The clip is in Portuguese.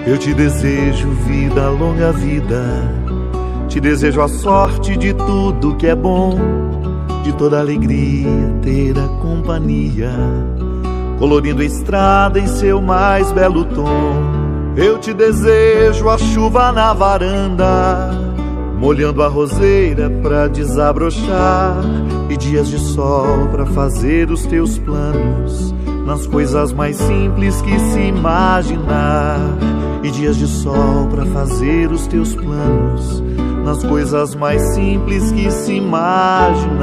Eu te desejo vida, longa vida. Te desejo a sorte de tudo que é bom, de toda alegria ter a companhia, colorindo a estrada em seu mais belo tom. Eu te desejo a chuva na varanda, molhando a roseira pra desabrochar, e dias de sol pra fazer os teus planos, nas coisas mais simples que se imaginar. E dias de sol pra fazer os teus planos, nas coisas mais simples que se imaginar.